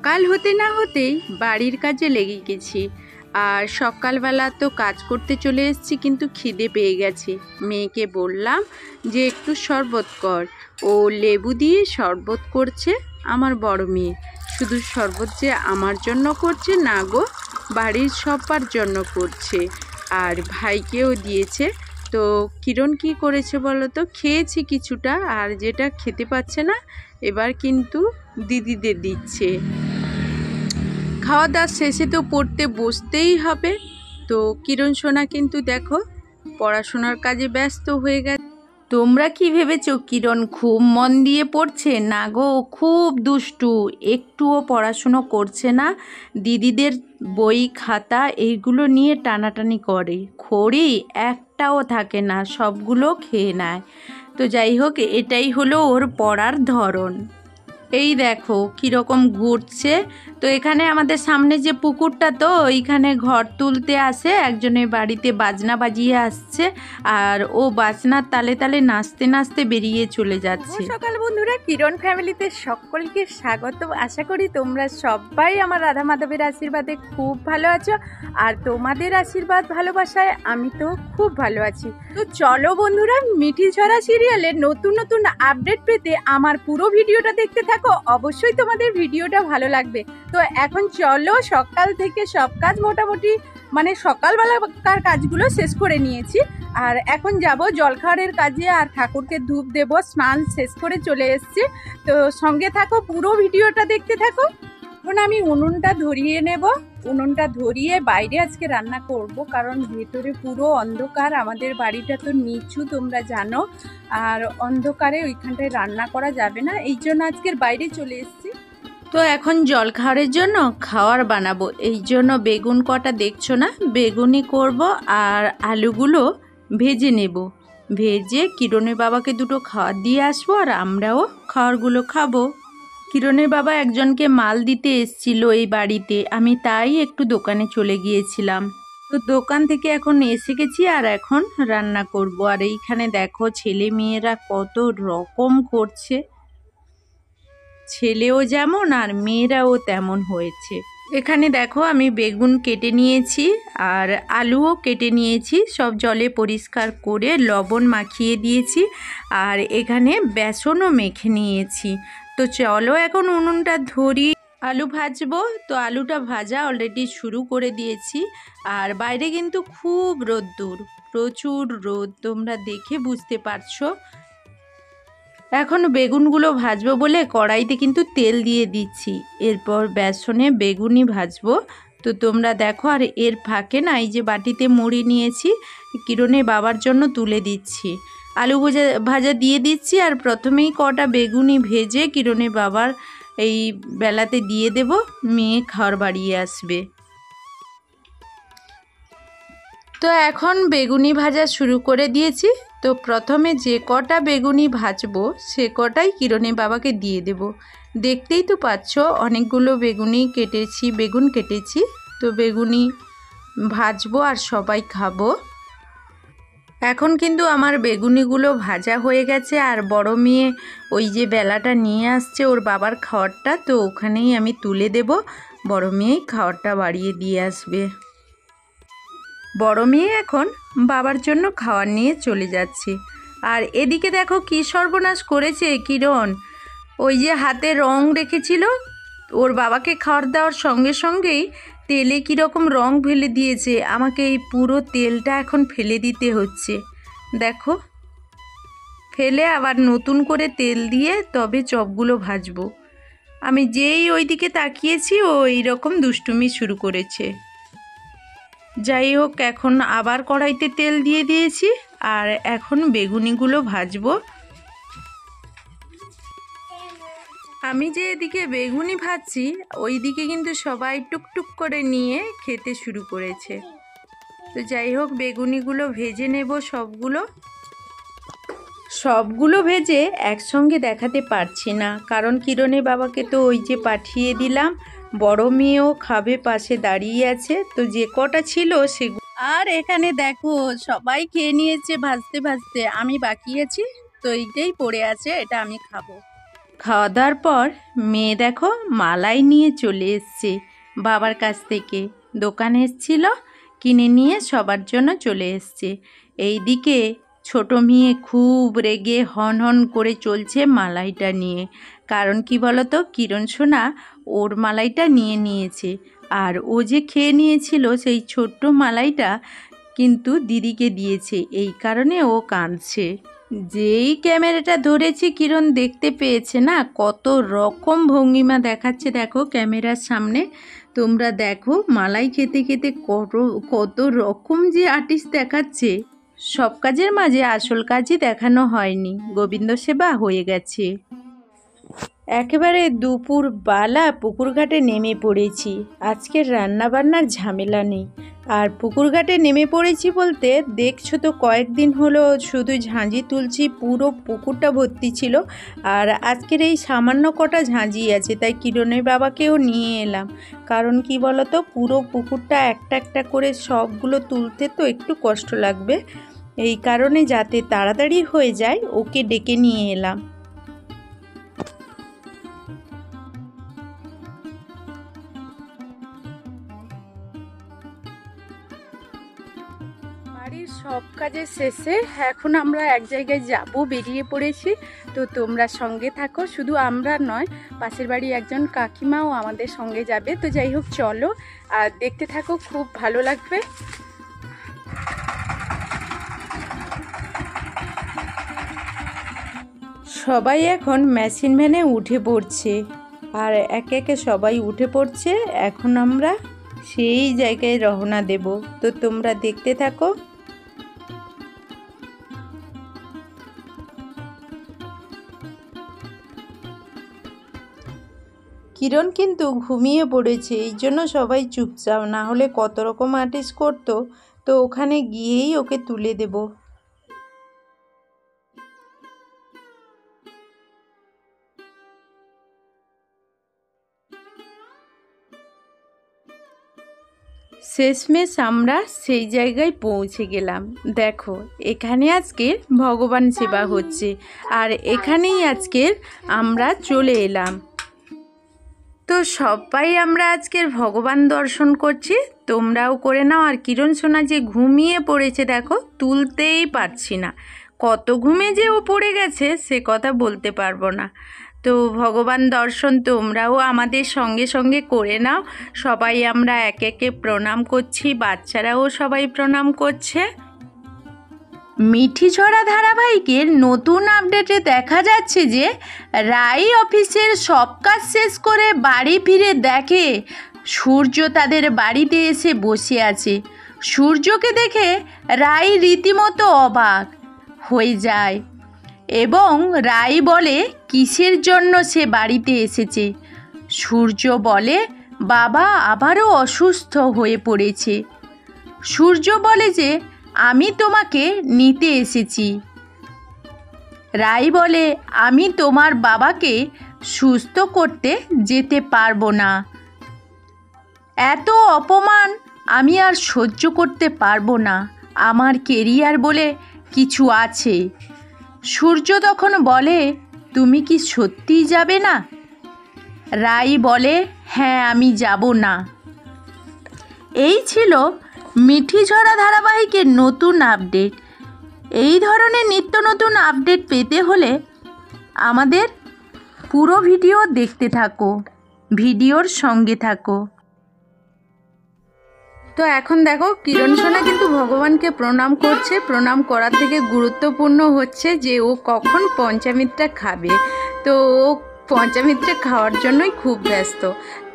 সকাল হতে না হতেই বাড়ির কাজে লেগে গেছি। আর সকালবেলা তো কাজ করতে চলে এসেছি, কিন্তু খিদে পেয়ে গেছে। মেয়েকে বললাম যে একটু শরবত কর। ও লেবু দিয়ে শরবত করছে। আমার বড় মেয়ে শুধু শরবত যে আমার জন্য করছে না গো, বাড়ির সবার জন্য করছে, আর ভাইকেও দিয়েছে। তো কিরণ কি করেছে বলো তো, খেয়েছি কিছুটা, আর যেটা খেতে পাচ্ছে না এবার কিন্তু দিদিদের দিচ্ছে। খাওয়া দাওয়া শেষে তো পড়তে বসতেই হবে। তো কিরণ সোনা কিন্তু দেখো পড়াশোনার কাজে ব্যস্ত হয়ে গেছে। তোমরা কি ভেবেছো কিরণ খুব মন দিয়ে পড়ছে? না গো, খুব দুষ্টু, একটুও পড়াশুনো করছে না। দিদিদের বই খাতা এইগুলো নিয়ে টানাটানি করে, খড়ি একটাও থাকে না, সবগুলো খেয়ে নেয়। তো যাই হোক, এটাই হলো ওর পড়ার ধরন। এই দেখো কীরকম ঘুরছে। তো এখানে আমাদের সামনে যে পুকুরটা, তো ওইখানে ঘর তুলতে আসে একজনের বাড়িতে, বাজনা বাজিয়ে আসছে, আর ও বাজনার তালে তালে নাচতে নাচতে বেরিয়ে চলে যাচ্ছে। সকাল বন্ধুরা, কিরণ ফ্যামিলিতে সকলকে স্বাগত। আশা করি তোমরা সবাই আমার রাধা মাধবের আশীর্বাদে খুব ভালো আছো, আর তোমাদের আশীর্বাদ ভালোবাসায় আমি তো খুব ভালো আছি। তো চলো বন্ধুরা, মিঠি ঝরা সিরিয়ালের নতুন নতুন আপডেট পেতে আমার পুরো ভিডিওটা দেখতে থাকো। অবশ্যই তোমাদের ভিডিওটা ভালো লাগবে। তো এখন চলো, সকাল থেকে সব কাজ মোটামুটি মানে সকালবেলাকার কাজগুলো শেষ করে নিয়েছি, আর এখন যাব জলখাবারের কাজে, আর ঠাকুরকে ধূপ দেব। স্নান শেষ করে চলে এসেছি। তো সঙ্গে থাকো, পুরো ভিডিওটা দেখতে থাকো। এখন আমি উনুনটা ধরিয়ে নেব। উনুনটা ধরিয়ে বাইরে আজকে রান্না করব, কারণ ভেতরে পুরো অন্ধকার। আমাদের বাড়িটা তো নিচু, তোমরা জানো, আর অন্ধকারে ওইখানটায় রান্না করা যাবে না, এই জন্য আজকের বাইরে চলে এসেছি। তো এখন জলখাবারের জন্য খাবার বানাবো, এই জন্য বেগুন কটা দেখছো না, বেগুনি করব, আর আলুগুলো ভেজে নেব। ভেজে কিরণের বাবাকে দুটো খাবার দিয়ে আসবো, আর আমরাও খাবারগুলো খাবো। কিরণের বাবা একজনকে মাল দিতে এসেছিল এই বাড়িতে, আমি তাই একটু দোকানে চলে গিয়েছিলাম। তো দোকান থেকে এখন এসে গেছি, আর এখন রান্না করব। আর এইখানে দেখো ছেলে মেয়েরা কত রকম করছে, ছেলেও যেমন আর মেয়েরাও তেমন হয়েছে। এখানে দেখো আমি বেগুন কেটে নিয়েছি, আর আলুও কেটে নিয়েছি, সব জলে পরিষ্কার করে লবণ মাখিয়ে দিয়েছি, আর এখানে বেসনও মেখে নিয়েছি। তো চলো এখন উনুনটা ধরি, আলু ভাজবো। তো আলুটা ভাজা অলরেডি শুরু করে দিয়েছি, আর বাইরে কিন্তু খুব রোদ্দুর, প্রচুর রোদ, তোমরা দেখে বুঝতে পারছো। এখন বেগুনগুলো ভাজবো বলে কড়াইতে কিন্তু তেল দিয়ে দিচ্ছি, এরপর বেসনে বেগুনি ভাজবো। তো তোমরা দেখো, আর এর ফাঁকে না এই যে বাটিতে মুড়ি নিয়েছি, কিরণের বাবার জন্য তুলে দিচ্ছি। আলু ভাজা দিয়ে দিচ্ছি, আর প্রথমেই কটা বেগুনি ভেজে কিরণের বাবার এই বেলাতে দিয়ে দেব, মেয়ে খাওয়ার বাড়িয়ে আসবে। তো এখন বেগুনি ভাজা শুরু করে দিয়েছি। তো প্রথমে যে কটা বেগুনি ভাজবো সে কটাই কিরণের বাবাকে দিয়ে দেব। দেখতেই তো পাচ্ছ অনেকগুলো বেগুন কেটেছি। তো বেগুনি ভাজবো আর সবাই খাবো। এখন কিন্তু আমার বেগুনিগুলো ভাজা হয়ে গেছে, আর বড় মেয়ে ওই যে বেলাটা নিয়ে আসছে ওর বাবার খাবারটা, তো ওখানেই আমি তুলে দেব, বড় মেয়েই খাবারটা বাড়িয়ে দিয়ে আসবে। বড় মেয়ে এখন বাবার জন্য খাবার নিয়ে চলে যাচ্ছে। আর এদিকে দেখো কি সর্বনাশ করেছে কিরণ, ওই যে হাতে রং রেখেছিল, ওর বাবাকে খাবার দেওয়ার সঙ্গে সঙ্গেই তেলে কীরকম রং ফেলে দিয়েছে। আমাকে এই পুরো তেলটা এখন ফেলে দিতে হচ্ছে। দেখো, ফেলে আবার নতুন করে তেল দিয়ে তবে চপগুলো ভাজবো। আমি যেই ওইদিকে তাকিয়েছি ও এইরকম দুষ্টুমি শুরু করেছে। যাই হোক, এখন আবার কড়াইতে তেল দিয়ে দিয়েছি, আর এখন বেগুনিগুলো ভাজবো। আমি যে এদিকে বেগুনি ভাজছি, ওই দিকে কিন্তু সবাই টুকটুক করে নিয়ে খেতে শুরু করেছে। তো যাই হোক, বেগুনিগুলো ভেজে নেব সবগুলো ভেজে একসঙ্গে দেখাতে পারছি না, কারণ কিরণের বাবাকে তো ওই যে পাঠিয়ে দিলাম, বড় মেয়েও খাবে, পাশে দাঁড়িয়ে আছে। তো যে কটা ছিল সেগুলো, আর এখানে দেখো সবাই খেয়ে নিয়েছে ভাজতে ভাজতে, আমি বাকি আছি। তো এইটাই পড়ে আছে, এটা আমি খাবো। খাওয়া দাওয়ার পর মেয়ে দেখো মালাই নিয়ে চলে এসছে বাবার কাছ থেকে। দোকানে এসেছিল, কিনে নিয়ে সবার জন্য চলে এসছে। এইদিকে ছোট মেয়ে খুব রেগে হন হন করে চলছে মালাইটা নিয়ে। কারণ কি বলো তো, কিরণ সোনা ওর মালাইটা নিয়ে নিয়েছে, আর ও যে খেয়ে নিয়েছিল সেই ছোট্ট মালাইটা কিন্তু দিদিকে দিয়েছে, এই কারণে ও কাঁদছে। যেই ক্যামেরাটা ধরেছি কিরণ দেখতে পেয়েছে না, কত রকম ভঙ্গিমা দেখাচ্ছে দেখো ক্যামেরার সামনে। তোমরা দেখো মালাই খেতে খেতে কত রকম যে আর্টিস্ট দেখাচ্ছে। সব কাজের মাঝে আসল কাজই দেখানো হয়নি, গোবিন্দ সেবা হয়ে গেছে। একেবারে দুপুর বেলা পুকুর ঘাটে নেমে পড়েছি। আজকের রান্নাবান্নার ঝামেলা নেই। আর পুকুর ঘাটে নেমে পড়েছি বলতে দেখছো তো, কয়েকদিন হলো শুধু ঝাঁঝি তুলছি, পুরো পুকুরটা ভর্তি ছিল। আর আজকের এই সামান্য কটা ঝাঁঝি আছে, তাই কিরণের বাবাকেও নিয়ে এলাম। কারণ কি বলো তো, পুরো পুকুরটা একটা একটা করে সবগুলো তুলতে তো একটু কষ্ট লাগবে, এই কারণে যাতে তাড়াতাড়ি হয়ে যায় ওকে ডেকে নিয়ে এলাম। বাড়ির সব কাজের শেষে এখন আমরা এক জায়গায় যাব, বেরিয়ে পড়েছি। তো তোমরা সঙ্গে থাকো, শুধু আমরা নয়, পাশের বাড়ি একজন কাকিমাও আমাদের সঙ্গে যাবে। তো যাই হোক চলো, আর দেখতে থাকো, খুব ভালো লাগবে। সবাই এখন মেশিন ভ্যানে উঠে পড়ছে, আর একে একে সবাই উঠে পড়ছে। এখন আমরা সেই জায়গায় রওনা দেব, তো তোমরা দেখতে থাকো। কিরণ কিন্তু ঘুমিয়ে পড়েছে, এই জন্য সবাই চুপচাপ, না হলে কত রকম আর্টিস্ট করতো। তো ওখানে গিয়েই ওকে তুলে দেব। শেষমেশ আমরা সেই জায়গায় পৌঁছে গেলাম। দেখো এখানে আজকে ভগবান সেবা হচ্ছে, আর এখানেই আজকের আমরা চলে এলাম। তো সবাই আমরা আজকের ভগবান দর্শন করছি, তোমরাও করে নাও। আর কিরণ সোনা যে ঘুমিয়ে পড়েছে দেখো, তুলতেই পারছি না, কত ঘুমে যে ও পড়ে গেছে সে কথা বলতে পারবো না। তো ভগবান দর্শন তোমরাও আমাদের সঙ্গে সঙ্গে করে নাও। সবাই আমরা একে একে প্রণাম করছি, বাচ্চারাও সবাই প্রণাম করছে। মিঠিঝরা ধারাবাহিকের নতুন আপডেটে দেখা যাচ্ছে যে রাই অফিসের সব কাজ শেষ করে বাড়ি ফিরে দেখে সূর্য তাদের বাড়িতে এসে বসে আছে। সূর্যকে দেখে রাই রীতিমতো অবাক হয়ে যায় এবং রাই বলে কিসের জন্য সে বাড়িতে এসেছে। সূর্য বলে বাবা আবারও অসুস্থ হয়ে পড়েছে। সূর্য বলে যে আমি তোমাকে নিতে এসেছি। রাই বলে আমি তোমার বাবাকে সুস্থ করতে যেতে পারবো না, এত অপমান আমি আর সহ্য করতে পারবো না, আমার কেরিয়ার বলে কিছু আছে। সূর্য তখন বলে তুমি কি সত্যিই যাবে না? রাই বলে হ্যাঁ আমি যাব না। এই ছিল মিঠিঝরা ধারাবাহিকের নতুন আপডেট। এই ধরনের নিত্য নতুন আপডেট পেতে হলে আমাদের পুরো ভিডিও দেখতে থাকো, ভিডিওর সঙ্গে থাকো। তো এখন দেখো কিরণ সোনা কিন্তু ভগবানকে প্রণাম করছে। প্রণাম করার থেকে গুরুত্বপূর্ণ হচ্ছে যে ও কখন পঞ্চামৃতটা খাবে। তো ও পঞ্চামৃতটা খাওয়ার জন্যই খুব ব্যস্ত।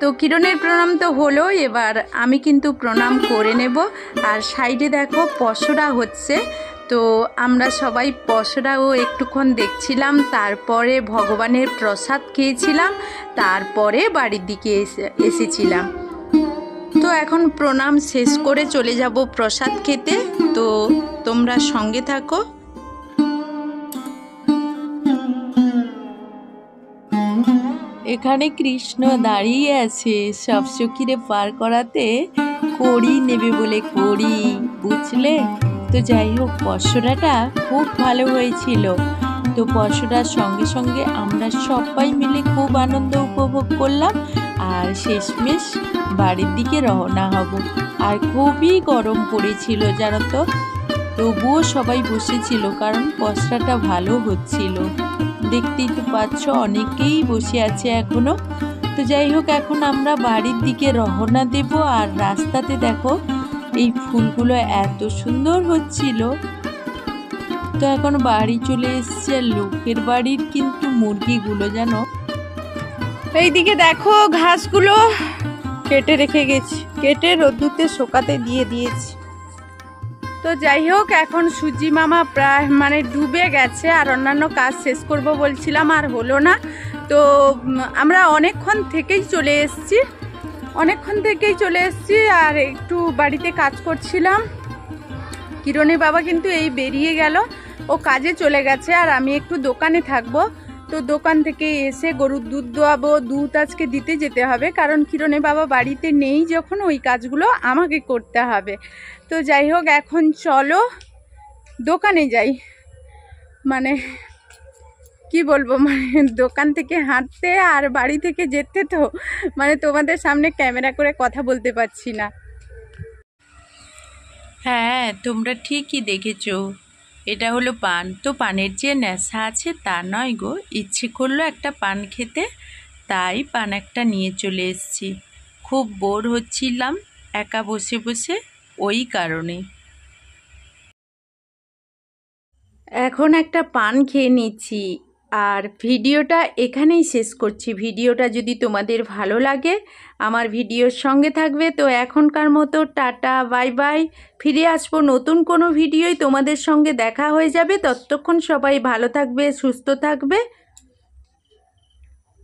তো কিরণের প্রণাম তো হলো, এবার আমি কিন্তু প্রণাম করে নেব। আর সাইডে দেখো পসরা হচ্ছে, তো আমরা সবাই পসরাও একটুক্ষণ দেখছিলাম, তারপরে ভগবানের প্রসাদ খেয়েছিলাম, তারপরে বাড়ির দিকে এসেছিলাম। তো এখন প্রণাম শেষ করে চলে যাব প্রসাদ খেতে, তো তোমরা সঙ্গে থাকো। এখানে কৃষ্ণ দাঁড়িয়ে আছে সব সখীরে পার করাতে, কড়ি নেবে বলে কড়ি, বুঝলে? তো যাই হোক পসরাটা খুব ভালো হয়েছিল। তো পরশুরার সঙ্গে সঙ্গে আমরা সবাই মিলে খুব আনন্দ উপভোগ করলাম আর শেষমেশ বাড়ির দিকে রওনা হব। আর খুবই গরম পড়েছিল জানো তো, তবুও সবাই বসেছিল কারণ পসরাটা ভালো হচ্ছিল। দেখতেই তো পাচ্ছ অনেকেই বসে আছে এখনো। তো যাই হোক, এখন আমরা বাড়ির দিকে রওনা দেব। আর রাস্তাতে দেখো এই ফুলগুলো এত সুন্দর হচ্ছিল। তো এখন বাড়ি চলে এসছে। লোকের বাড়ির কিন্তু মুরগিগুলো জানো, এইদিকে দেখো ঘাসগুলো কেটে রেখে গেছি, কেটে রোদ্দুরতে শুকাতে দিয়ে দিয়েছি। তো যাই হোক, এখন সুজি মামা প্রায় ডুবে গেছে আর অন্যান্য কাজ শেষ করব বলছিলাম, আর হলো না। তো আমরা অনেকক্ষণ থেকেই চলে এসেছি আর একটু বাড়িতে কাজ করছিলাম। কিরণের বাবা কিন্তু এই বেরিয়ে গেল, ও কাজে চলে গেছে আর আমি একটু দোকানে থাকবো। তো দোকান থেকে এসে গরুর দুধ দোয়াবো, দুধ আজকে দিতে যেতে হবে কারণ কিরণের বাবা বাড়িতে নেই যখন, ওই কাজগুলো আমাকে করতে হবে। তো যাই হোক, এখন চলো দোকানে যাই। কি বলবো, দোকান থেকে হাঁটতে আর বাড়ি থেকে যেতে তো তোমাদের সামনে ক্যামেরা করে কথা বলতে পারছি না। হ্যাঁ তোমরা ঠিকই দেখেছো, এটা হলো পান। তো পানের যে নেশা আছে তা নয় গো, ইচ্ছে করলো একটা পান খেতে, তাই পান একটা নিয়ে চলে এসেছি। খুব বোর হচ্ছিলাম একা বসে বসে, ওই কারণে। এখন একটা পান খেয়ে নিচ্ছি আর ভিডিওটা এখানেই শেষ করছি। ভিডিওটা যদি তোমাদের ভালো লাগে আমার ভিডিওর সঙ্গে থাকবে। তো এখনকার মতো টাটা, বাই বাই। ফিরে আসবো নতুন কোনো ভিডিওই তোমাদের সঙ্গে দেখা হয়ে যাবে। ততক্ষণ সবাই ভালো থাকবে, সুস্থ থাকবে।